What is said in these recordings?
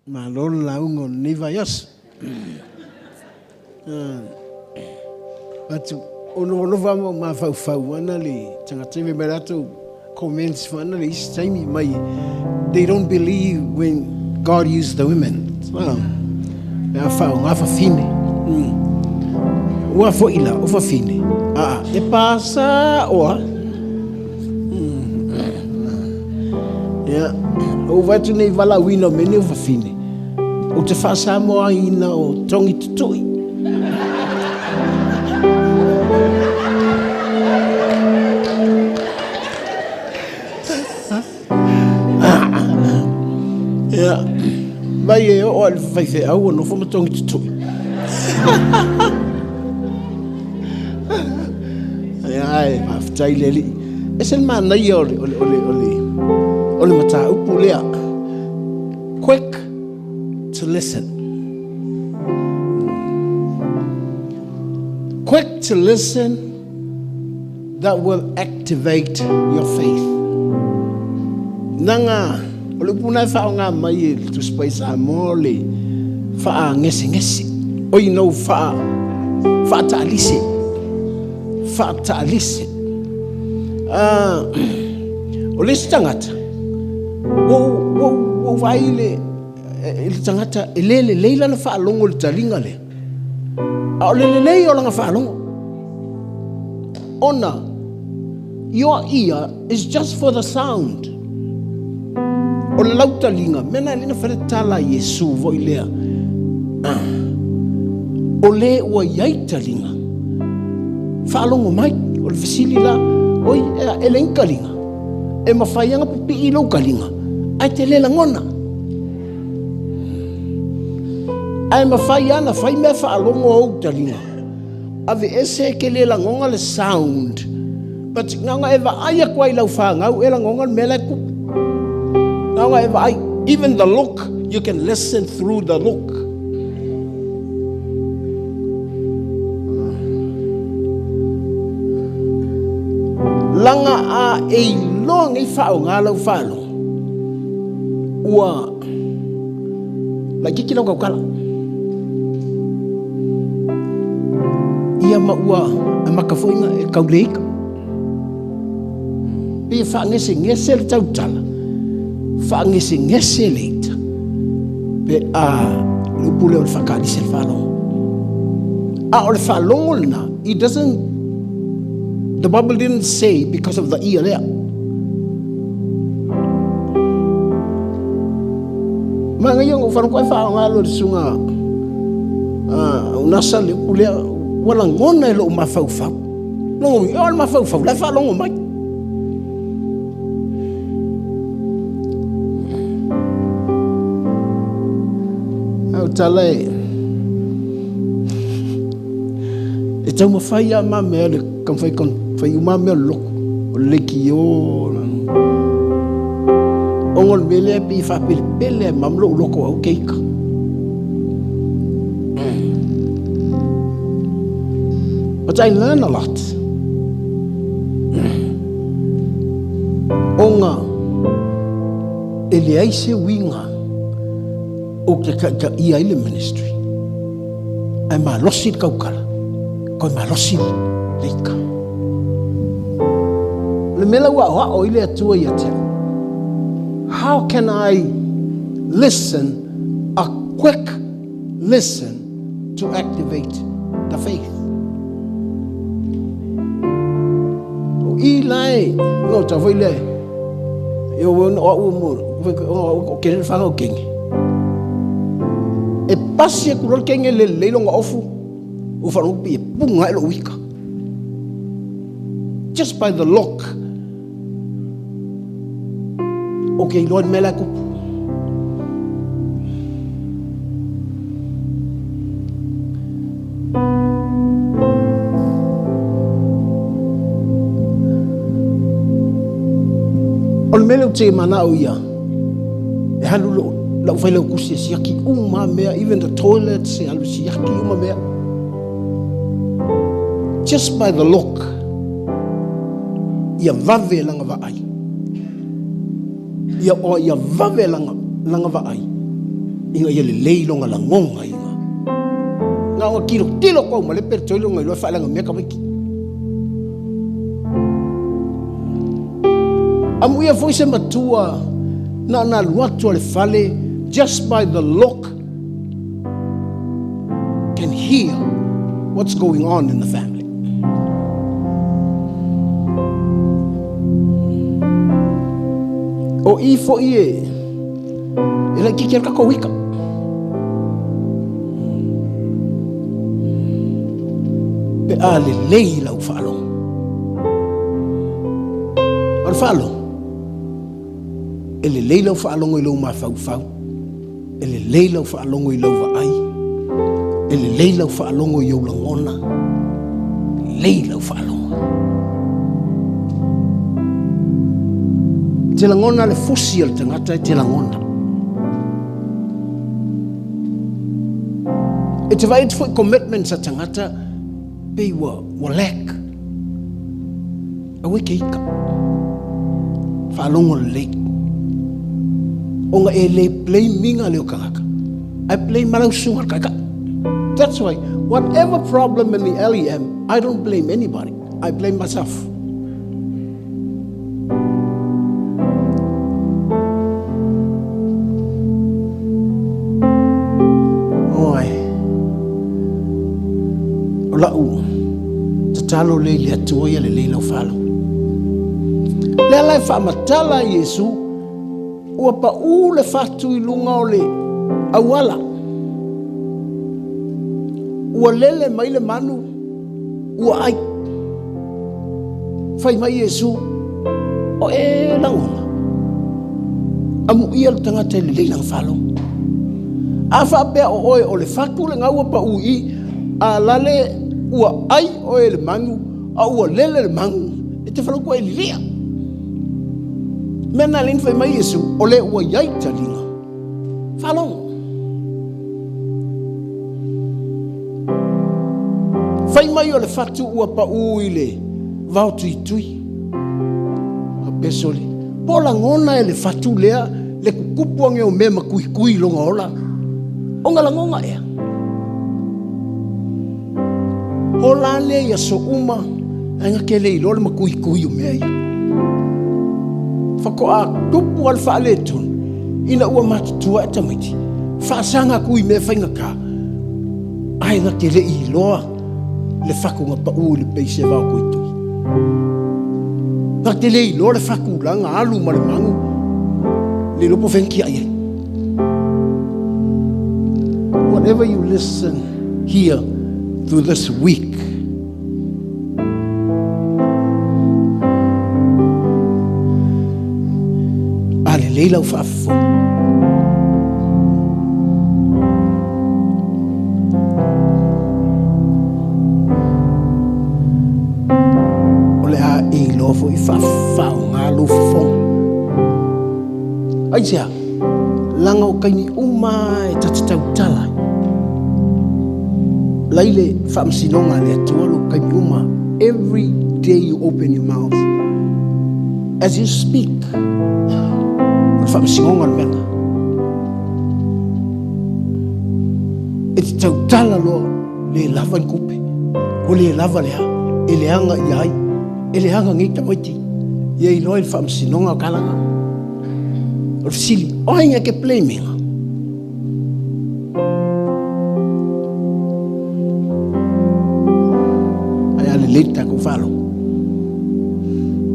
Malolo laungo niva yos. But ono vamo ma fau ana le tangatime merato comments for ana le time mai. They don't believe when God used the women. Well, ngafa fine. Wa fo ila o fa fine. E pasa o. Yeah. O watu nei vala wino mene o fa fine. O te fa sa mo ina o tongi tutui. Yeah. Vai o al fai fe au no fo tongi tutui. Ai, after leli. Esen man na ole mata upulea. Quick to listen. Quick to listen that will activate your faith. Nanga ole puna fa nga mai to space amole fa ngesi. O you know fa talisi. Ole stangata. Wo vaile il tangata elele leila na fa longo le talinga le. Ole le ola nga fa longo. Ona, your ear is just for the sound. Ole lautalinga mena lina fa tala Yesu voilea. Ole wa yaitalinga. Fa longo mai ole fasilila oi elenkalinga. E mafaianga pipi ilo kalinga. Ai te lela ngona. Ai mafaiana fai me fa alongo au talinga. Ave ese ke lela ngonga le sound. But nganga eva aya kwa ila ufanga au ela ngonga mele ku. Nganga eva ai even the look you can listen through the look. Langa a e long e fao ngala ufalo. Ua la kikila ukala. Ia maua makafoinga e kauleika. Ia fa ngese le tautala. Fa ngese leita. Pe lupule o fakali se falo. O le falo na, it doesn't. The Bible didn't say because of the ear there. Mga yung ufano ko fa ngalo sunga unasa le pule wala ngona lo mafaufa. No, yo mafaufa la fa longo mai. Au tale. E tau mafaya ma me le kan fai uma me lo le kio. Ongol bele pi fa pele mamlo loko au keika. But I learn a lot. Onga eliaise winga o ka ia ile ministry. Ai ma losit kaukala. Ko ma losit leika. Le mela wa o ile atua ia te. How can I listen, a quick listen to activate the faith? Ilai, no ta foi le. Eu no o que ele fala o quem. E passe ku quem ele longa ofu. O fa upi punga elo wika. Just by the look. Okay, Lord Melaku. Ol mele te mana o ia. E halu la fai la kusi siaki uma mea, even the toilets e halu siaki uma mea. Just by the look. Ia vave langa va ai. Ia vave langa va ai. Inga ia le leilonga la ngonga inga. Nga o kilo tilo ko ma le pertoilo ngai lo fala nga meka miki. Amu ia foi se matua na luatu le fale just by the look can hear what's going on in the family. O I fo ie ela kikera ka wika. Pe ale leila u falo. Al falo. Ele leila u falo ngoi lo ma fau fau. Ele leila u falo ngoi lo va ai. Ele leila u falo ngoi yo langona. Leila u falo. Te langona le fusi al tangata te langona. E te vai foi commitment sa tangata pe wa lack. A wiki ika. Falongo le. Onga e le play minga le okanga. I play malau sunga kaka. That's why whatever problem in the LEM, I don't blame anybody. I blame myself. Lau tatalo le le atoia le leila falo le lai fa matala Yesu ua pa u le fatu I lunga o le awala ua lele mai le manu ua ai fai mai Yesu o e langona amu ia le tangata le leila falo a fa pea o oe o le fatu le ngau pa u I a lale ua ai o le mangu a ua lele le mangu e te whaloko e lilia mena lin fai mai Yesu o le ua iai talinga whalong fai mai o le fatu ua pa ui le vau tui tui a pesoli po la ngona e le fatu lea le kukupuange o mema kui kui longa ola onga la ngonga ea Hola le ya so uma anga ke le lo ma kui kui o mea fa ko a tupu al fa le tun ina ua matutua e tamiti fa sanga kui me fainga ka ai nga ke le I loa le faku nga pa u le peise va kui tu nga te le lo le faku langa alu ma le mangu le lopo venki ai whatever you listen here through this week ale leila ufafo ole a I lofo I fafa ngalo fo aisia langa o kaini uma e tatatau tala Laile famsinonga le tualo kanyuma. Every day you open your mouth, as you speak, famsinonga menga. It's tautala lo le lava kupe, o le lava lea, ele anga iai, ele anga ngita moiti, ye ilo famsinonga kalanga. O sili, o inga ke play menga. Leta ko falo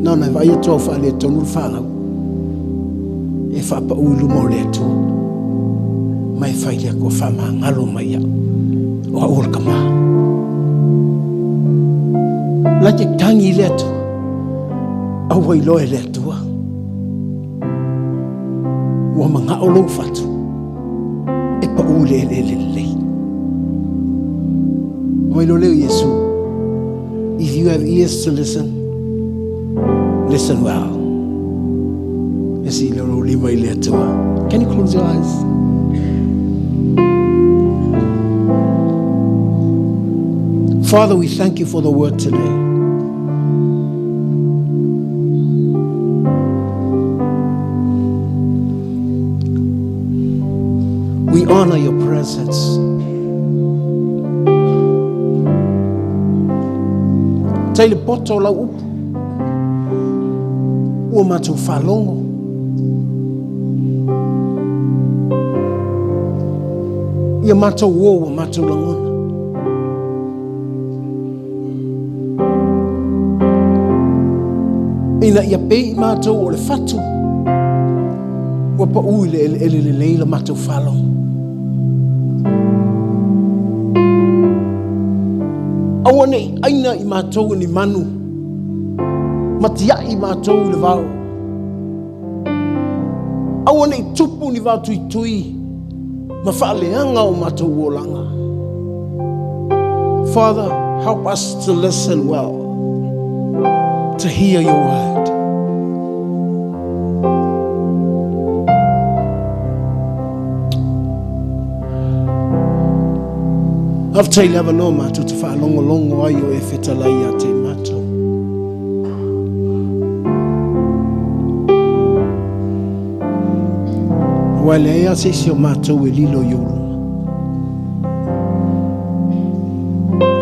na vai to fa le to no falo e fa pa u lu mo le to mai fa ya ko fa ma ngalo mai ya o ol kama la te tangi le to a wai lo le to wa ma nga o lo fatu e pa u le mai lo le Yesu. If you have ears to listen, listen well. Can you close your eyes? Father, we thank you for the word today. We We honor your presence. Taile poto lau upu. Ua mātou whalongo. Ia mātou ua mātou langona. Ina ia pei mātou o le fatu. Ua pa ui le leila mātou whalongo. Awane aina I mātou ni manu. Matia I mātou le vau. Awane I tupu ni vau tui tui. Mawhaaleanga o mātou wolanga. Father, help us to listen well. To hear your word. I've taken never know mātou te whaalongo ai o e whetalai a te mātou. Wale ea se si o mātou e lilo I urunga.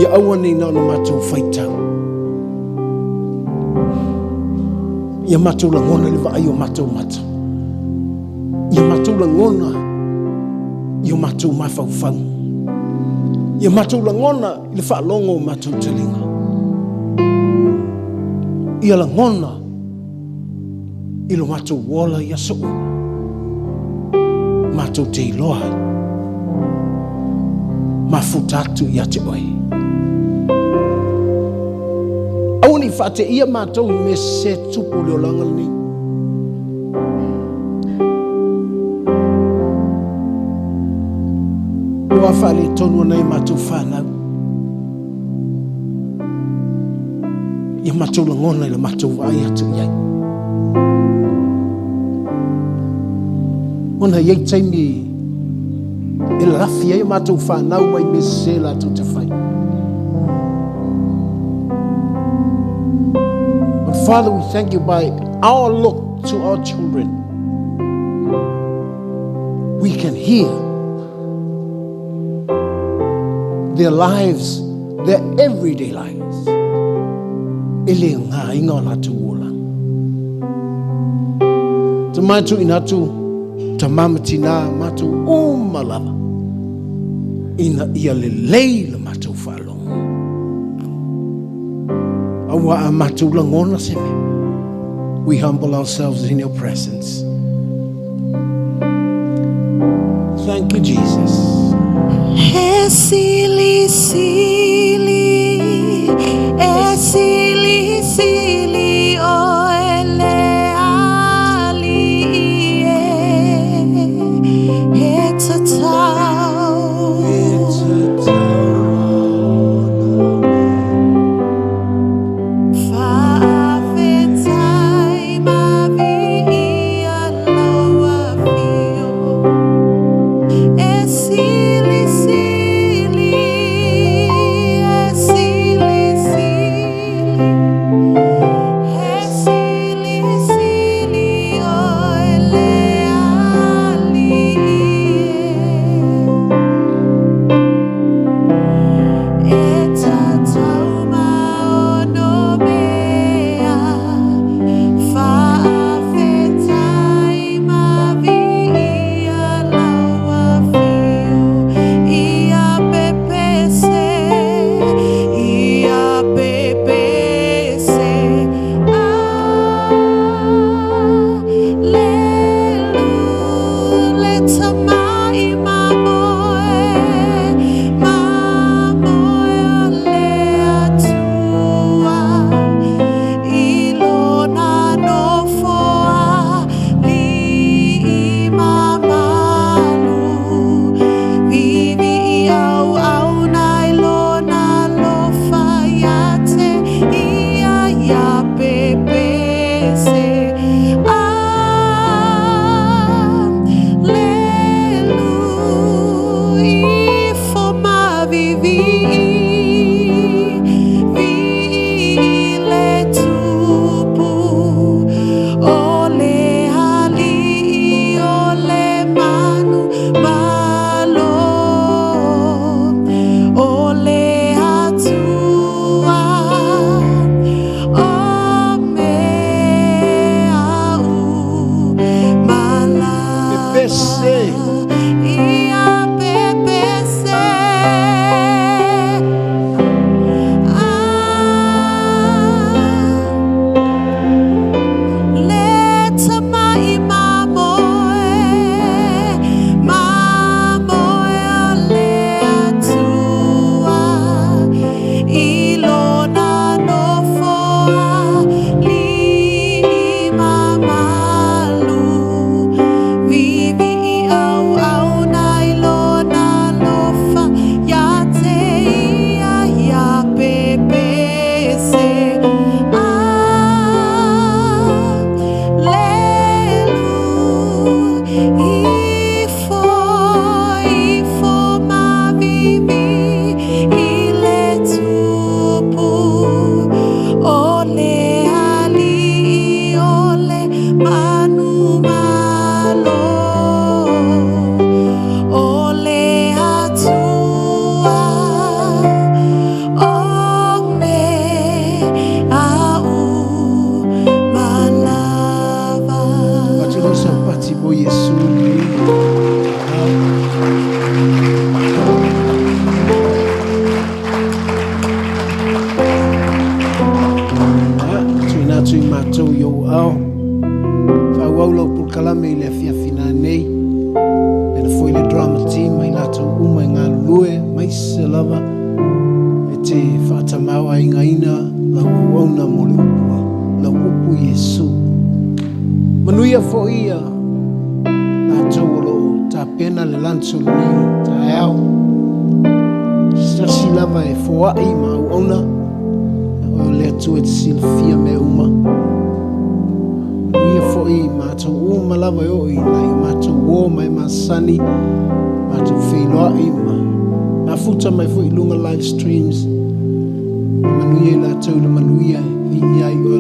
Ia aua nei nao na mātou whaitau. Ia mātou langona le vai o mātou mātou. Ia mātou langona I o mātou mawhauwhau. Ia mātou langona I le whaalongo o mātou talinga. Ia langona I lo mātou wola ia soo. Mātou te iloa. Mafutatu ia te oi. Auni whate ia mātou me se tupu leo langa ni. Ua whale tonu nei mātou whanau. Ia mātou langona I le mātou vai atu iai. Ona iei taimi e lafi ai mātou whanau mai me se la tu te whai. Father, we thank you by our look to our children. We can hear their lives, their everyday lives. Ele ngā inga o nātu ola. Te mātu I nātu ta mamati nā mātu o malava. Ina ia le leila mātu whalonga. Awa a mātu langona se me. We humble ourselves in your presence. Thank you, Jesus. E sili sili o ele ali e tatau whaafetai mavi ia laua fio e sili ai ngaina la wauna mo le upua, la upu Yesu. Manuia fo ia, na tauolo ta pena le lancho ni ta eau. Stasi lava e foa i ma wauna, o le atu e silfia me uma. Manuia fo i ma tau uma lava o i lai, ma tau o mai masani, ma tau wheloa i ma. Na futa mai fo i lunga live streams. Manuia la tau le manuia i ai o